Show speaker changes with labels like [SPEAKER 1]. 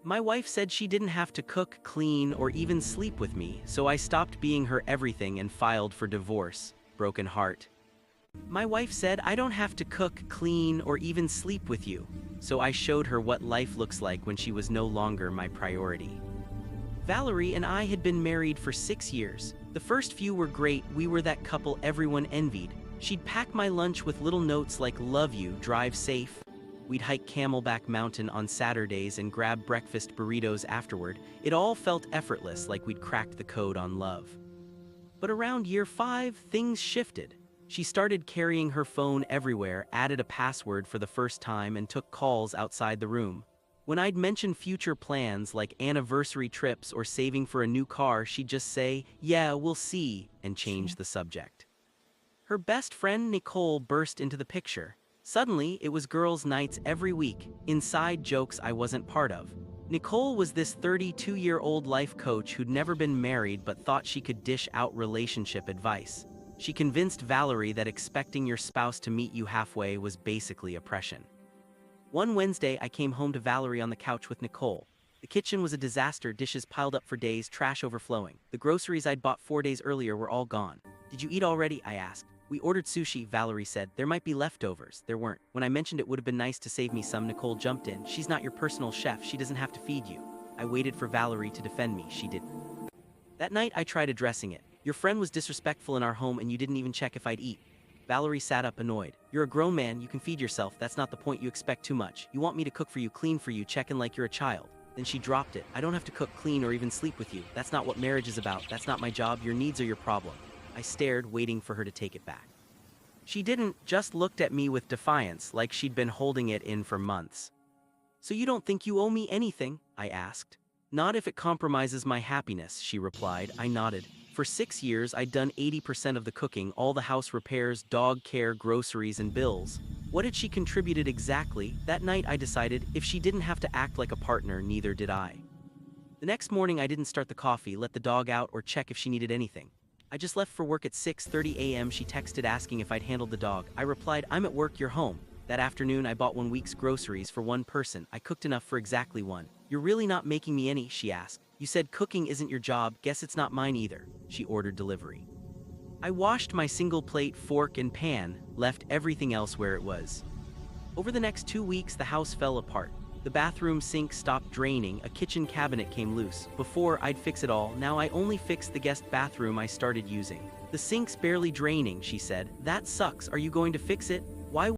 [SPEAKER 1] My wife said she didn't have to cook, clean, or even sleep with me, so I stopped being her everything and filed for divorce. Broken heart. My wife said I don't have to cook, clean, or even sleep with you, so I showed her what life looks like when she was no longer my priority. Valerie and I had been married for 6 years. The first few were great, we were that couple everyone envied. She'd pack my lunch with little notes like "Love you, drive safe." We'd hike Camelback Mountain on Saturdays and grab breakfast burritos afterward. It all felt effortless, like we'd cracked the code on love. But around year 5, things shifted. She started carrying her phone everywhere, added a password for the first time, and took calls outside the room. When I'd mention future plans like anniversary trips or saving for a new car, she'd just say, "Yeah, we'll see," and change the subject. Her best friend Nicole burst into the picture. Suddenly, it was girls' nights every week, inside jokes I wasn't part of. Nicole was this 32-year-old life coach who'd never been married but thought she could dish out relationship advice. She convinced Valerie that expecting your spouse to meet you halfway was basically oppression. One Wednesday, I came home to Valerie on the couch with Nicole. The kitchen was a disaster, dishes piled up for days, trash overflowing. The groceries I'd bought 4 days earlier were all gone. "Did you eat already?" I asked. "We ordered sushi," Valerie said. "There might be leftovers." There weren't. When I mentioned it would have been nice to save me some, Nicole jumped in. "She's not your personal chef. She doesn't have to feed you." I waited for Valerie to defend me. She didn't. That night, I tried addressing it. "Your friend was disrespectful in our home and you didn't even check if I'd eat." Valerie sat up annoyed. "You're a grown man, you can feed yourself, that's not the point, you expect too much. You want me to cook for you, clean for you, check in like you're a child." Then she dropped it. "I don't have to cook, clean, or even sleep with you. That's not what marriage is about. That's not my job. Your needs are your problem." I stared, waiting for her to take it back. She didn't, just looked at me with defiance, like she'd been holding it in for months. "So you don't think you owe me anything?" I asked. "Not if it compromises my happiness," she replied. I nodded. For 6 years, I'd done 80% of the cooking, all the house repairs, dog care, groceries, and bills. What had she contributed exactly? That night I decided, if she didn't have to act like a partner, neither did I. The next morning I didn't start the coffee, let the dog out, or check if she needed anything. I just left for work at 6:30 a.m. She texted asking if I'd handled the dog. I replied, "I'm at work, you're home." That afternoon I bought 1 week's groceries for one person. I cooked enough for exactly one. "You're really not making me any?" she asked. "You said cooking isn't your job, guess it's not mine either." She ordered delivery. I washed my single plate, fork, and pan, left everything else where it was. Over the next 2 weeks, the house fell apart. The bathroom sink stopped draining, a kitchen cabinet came loose. Before, I'd fix it all, now I only fix the guest bathroom I started using. "The sink's barely draining," she said. "That sucks, are you going to fix it?"